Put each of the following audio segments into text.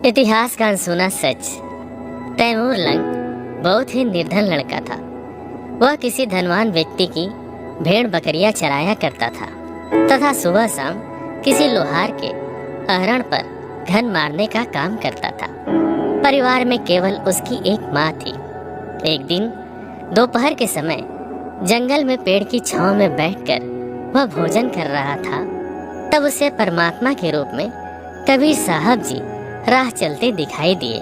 इतिहास का अनसुना सच। तैमूर लंग बहुत ही निर्धन लड़का था। वह किसी धनवान व्यक्ति की भेड़ बकरियां चराया करता था तथा सुबह शाम किसी लोहार के अहरण पर घन मारने का काम करता था। परिवार में केवल उसकी एक माँ थी। एक दिन दोपहर के समय जंगल में पेड़ की छांव में बैठकर वह भोजन कर रहा था। तब उसे परमात्मा के रूप में कबीर साहब जी राह चलते दिखाई दिए।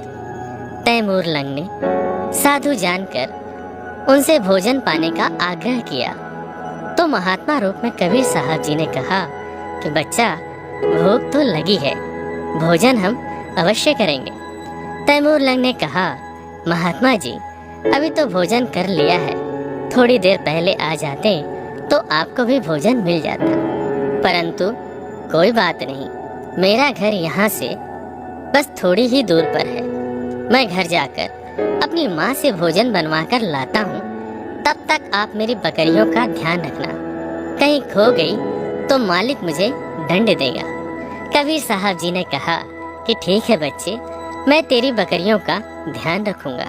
तैमूर लंग ने साधु जानकर उनसे भोजन पाने का आग्रह किया तो महात्मा रूप में कबीर साहब जी ने कहा कि बच्चा, भूख तो लगी है, भोजन हम अवश्य करेंगे। तैमूर लंग ने कहा, महात्मा जी, अभी तो भोजन कर लिया है, थोड़ी देर पहले आ जाते तो आपको भी भोजन मिल जाता। परंतु कोई बात नहीं, मेरा घर यहाँ से बस थोड़ी ही दूर पर है। मैं घर जाकर अपनी माँ से भोजन बनवा कर लाता हूँ। तब तक आप मेरी बकरियों का ध्यान रखना, कहीं खो गई तो मालिक मुझे दंड देगा। कबीर साहब जी ने कहा कि ठीक है बच्चे, मैं तेरी बकरियों का ध्यान रखूंगा।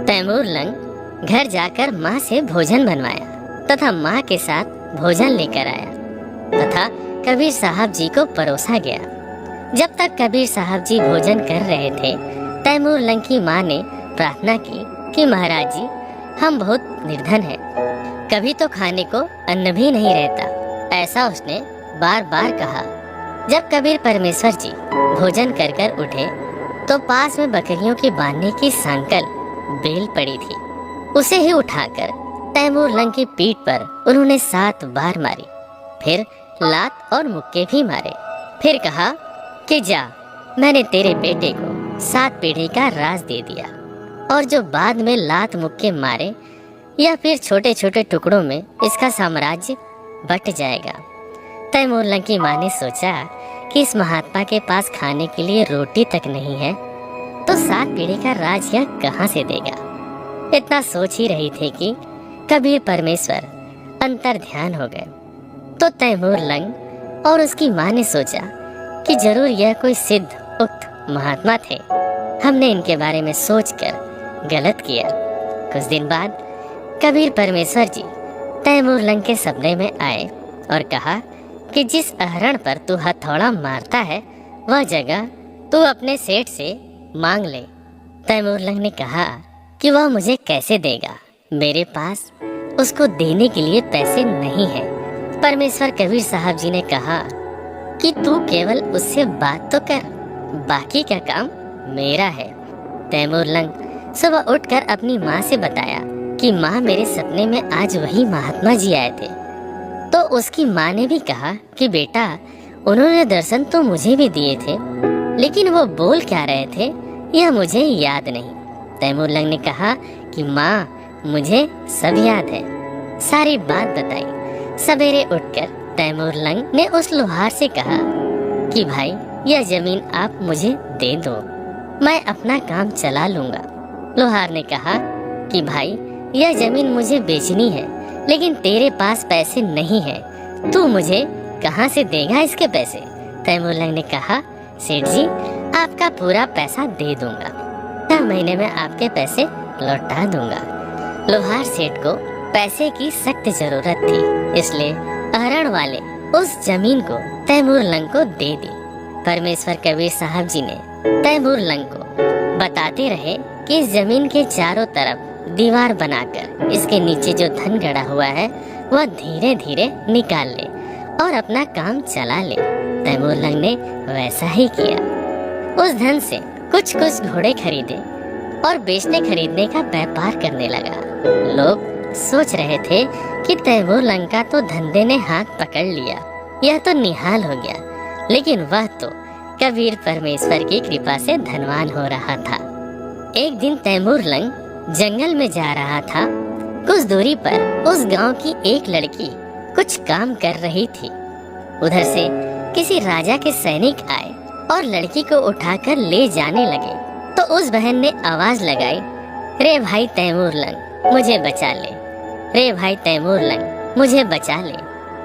तैमूर लंग घर जाकर माँ से भोजन बनवाया तथा माँ के साथ भोजन लेकर आया तथा कबीर साहब जी को परोसा गया। जब तक कबीर साहब जी भोजन कर रहे थे, तैमूर लंग की माँ ने प्रार्थना की कि महाराज जी, हम बहुत निर्धन हैं, कभी तो खाने को अन्न भी नहीं रहता। ऐसा उसने बार बार कहा। जब कबीर परमेश्वर जी भोजन कर कर उठे तो पास में बकरियों की बांधने की सांकल बेल पड़ी थी। उसे ही उठाकर तैमूर लंग की पीठ पर उन्होंने 7 बार मारी, फिर लात और मुक्के भी मारे। फिर कहा कि जा, मैंने तेरे बेटे को 7 पीढ़ी का राज दे दिया, और जो बाद में लात मुक्के मारे या फिर छोटे छोटे टुकड़ों में इसका साम्राज्य बट जाएगा। तैमूर लंग की माँ ने सोचा कि इस महात्मा के पास खाने के लिए रोटी तक नहीं है तो 7 पीढ़ी का राज यह कहाँ से देगा। इतना सोच ही रही थी कि कबीर परमेश्वर अंतर ध्यान हो गए। तो तैमूर लंग और उसकी माँ ने सोचा कि जरूर यह कोई सिद्ध उक्त महात्मा थे, हमने इनके बारे में सोचकर गलत किया। कुछ दिन बाद कबीर परमेश्वर जी तैमूर लंग के सपने में आए और कहा कि जिस अहरण पर तू हथौड़ा मारता है वह जगह तू अपने सेठ से मांग ले। तैमूर लंग ने कहा कि वह मुझे कैसे देगा, मेरे पास उसको देने के लिए पैसे नहीं है। परमेश्वर कबीर साहब जी ने कहा कि तू केवल उससे बात तो कर, बाकी का काम मेरा है। तैमूर लंग सुबह उठकर अपनी माँ से बताया कि माँ, मेरे सपने में आज वही महात्मा जी आए थे। तो उसकी माँ ने भी कहा कि बेटा, उन्होंने दर्शन तो मुझे भी दिए थे, लेकिन वो बोल क्या रहे थे यह मुझे याद नहीं। तैमूर लंग ने कहा कि माँ, मुझे सब याद है। सारी बात बताई। सवेरे उठकर तैमूर लंग ने उस लोहार से कहा कि भाई, यह जमीन आप मुझे दे दो, मैं अपना काम चला लूंगा। लोहार ने कहा कि भाई, यह जमीन मुझे बेचनी है, लेकिन तेरे पास पैसे नहीं है, तू मुझे कहाँ से देगा इसके पैसे। तैमूर लंग ने कहा, सेठ जी, आपका पूरा पैसा दे दूंगा, 6 महीने में आपके पैसे लौटा दूंगा। लोहार सेठ को पैसे की सख्त जरूरत थी, इसलिए अहरण वाले उस जमीन को तैमूर लंग को दे दी। परमेश्वर कबीर साहब जी ने तैमूर लंग को बताते रहे कि इस जमीन के चारों तरफ दीवार बनाकर इसके नीचे जो धन गड़ा हुआ है वह धीरे धीरे निकाल ले और अपना काम चला ले। तैमूर लंग ने वैसा ही किया। उस धन से कुछ कुछ घोड़े खरीदे और बेचने खरीदने का व्यापार करने लगा। लोग सोच रहे थे कि तैमूर लंग का तो धंधे ने हाथ पकड़ लिया, यह तो निहाल हो गया, लेकिन वह तो कबीर परमेश्वर की कृपा से धनवान हो रहा था। एक दिन तैमूर लंग जंगल में जा रहा था। कुछ दूरी पर उस गांव की एक लड़की कुछ काम कर रही थी। उधर से किसी राजा के सैनिक आए और लड़की को उठाकर ले जाने लगे। तो उस बहन ने आवाज लगाई, रे भाई तैमूर लंग, मुझे बचा ले, रे भाई तैमूर लंग, मुझे बचा ले।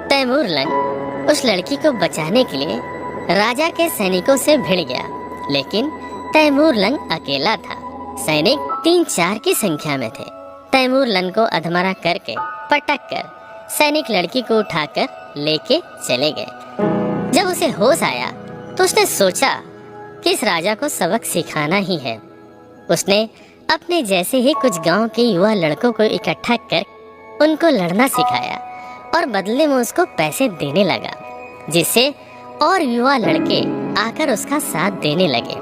तैमूर लंग उस लड़की को बचाने के लिए राजा के सैनिकों से भिड़ गया लेकिन तैमूर लंग अकेला था। सैनिक 3-4 की संख्या में थे। तैमूर लंग को अधमरा करके पटक कर सैनिक लड़की को उठाकर लेके चले गए। जब उसे होश आया तो उसने सोचा कि इस राजा को सबक सिखाना ही है। उसने अपने जैसे ही कुछ गांव के युवा लड़कों को इकट्ठा कर उनको लड़ना सिखाया और बदले में उसको पैसे देने लगा, जिससे और युवा लड़के आकर उसका साथ देने लगे।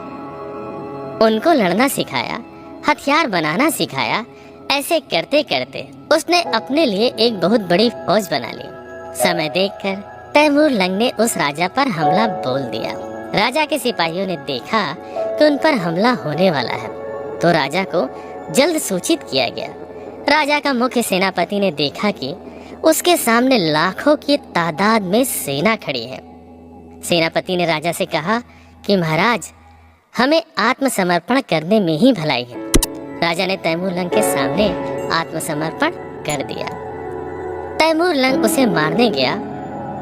उनको लड़ना सिखाया, हथियार बनाना सिखाया। ऐसे करते करते उसने अपने लिए एक बहुत बड़ी फौज बना ली। समय देखकर तैमूर लंग ने उस राजा पर हमला बोल दिया। राजा के सिपाहियों ने देखा कि उन पर हमला होने वाला है, तो राजा को जल्द सूचित किया गया। राजा का मुख्य सेनापति ने देखा कि उसके सामने लाखों की तादाद में सेना खड़ी है। सेनापति ने राजा से कहा कि महाराज, हमें आत्मसमर्पण करने में ही भलाई है। राजा ने तैमूर लंग के सामने आत्मसमर्पण कर दिया। तैमूर लंग उसे मारने गया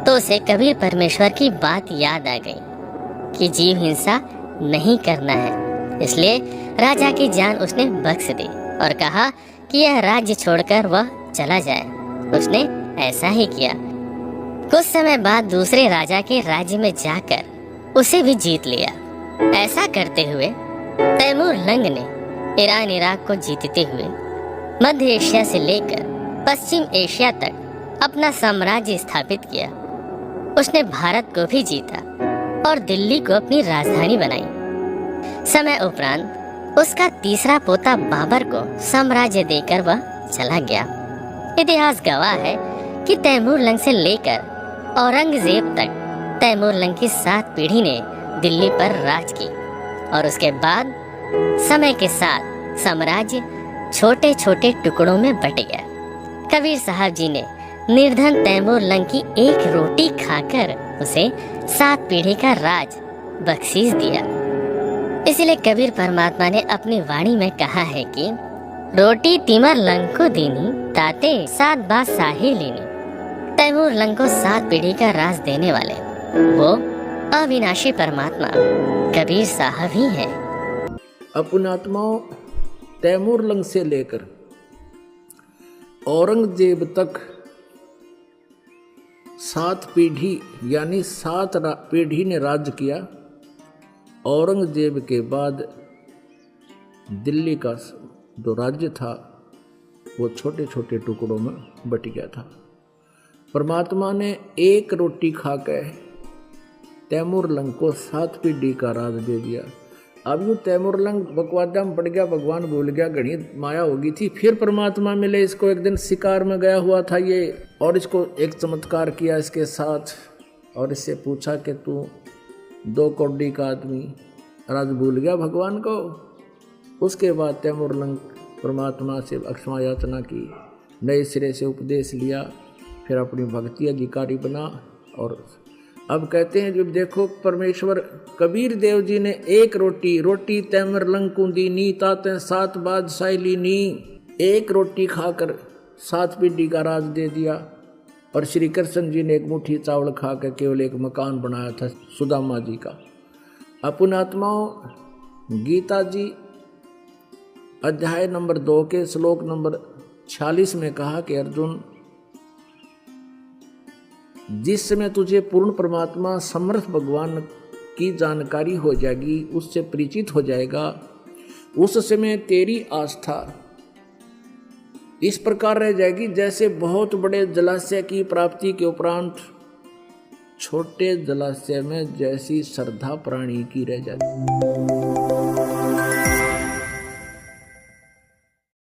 तो उसे कबीर परमेश्वर की बात याद आ गई कि जीव हिंसा नहीं करना है। इसलिए राजा की जान उसने बख्श दी और कहा कि यह राज्य छोड़कर वह चला जाए। उसने ऐसा ही किया। कुछ समय बाद दूसरे राजा के राज्य में जाकर उसे भी जीत लिया। ऐसा करते हुए तैमूर लंग ने ईरान इराक को जीतते हुए मध्य एशिया से लेकर पश्चिम एशिया तक अपना साम्राज्य स्थापित किया। उसने भारत को भी जीता और दिल्ली को अपनी राजधानी बनाई। समय उपरांत उसका तीसरा पोता बाबर को साम्राज्य देकर वह चला गया। इतिहास गवाह है कि तैमूर लंग से लेकर औरंगजेब तक तैमूर लंग की 7 पीढ़ी ने दिल्ली पर राज की और उसके बाद समय के साथ साम्राज्य छोटे छोटे टुकड़ों में बट गया। कबीर साहब जी ने निर्धन तैमूर लंग की एक रोटी खाकर उसे 7 पीढ़ी का राज बख्शीश दिया। इसलिए कबीर परमात्मा ने अपनी वाणी में कहा है कि रोटी तिमर लंग को देनी, ताते 7 बात साही लेनी। तैमूर लंग को 7 पीढ़ी का राज देने वाले वो अविनाशी परमात्मा कबीर साहब ही है। अपनात्माओं, तैमूर लंग से लेकर औरंगजेब तक 7 पीढ़ी यानी 7 पीढ़ी ने राज्य किया। औरंगजेब के बाद दिल्ली का जो राज्य था वो छोटे छोटे टुकड़ों में बट गया था। परमात्मा ने एक रोटी खाकर तैमूर लंग को 7 पीढ़ी का राज दे दिया। अब यूँ तैमूर लंग बकवादा में पड़ गया, भगवान भूल गया, घड़ी माया होगी थी। फिर परमात्मा मिले इसको। एक दिन शिकार में गया हुआ था ये, और इसको एक चमत्कार किया इसके साथ और इससे पूछा कि तू 2 कौड़ी का आदमी, राज भूल गया भगवान को। उसके बाद तैमूर लंग परमात्मा से अक्षमा याचना की, नए सिरे से उपदेश लिया, फिर अपनी भक्ति अधिकारी बना। और अब कहते हैं जब देखो परमेश्वर कबीर देव जी ने एक रोटी तैमूर लंग को दीनी, ताते 7 बादशाही लीनी। एक रोटी खाकर 7 पीढ़ी का राज दे दिया। और श्री कृष्ण जी ने एक मुट्ठी चावल खाकर केवल एक मकान बनाया था सुदामा जी का। अपनात्माओं, गीता जी अध्याय नंबर 2 के श्लोक नंबर 46 में कहा कि अर्जुन, जिस समय तुझे पूर्ण परमात्मा समर्थ भगवान की जानकारी हो जाएगी, उससे परिचित हो जाएगा, उस समय तेरी आस्था इस प्रकार रह जाएगी जैसे बहुत बड़े जलाशय की प्राप्ति के उपरांत छोटे जलाशय में जैसी श्रद्धा प्राणी की रह जाती।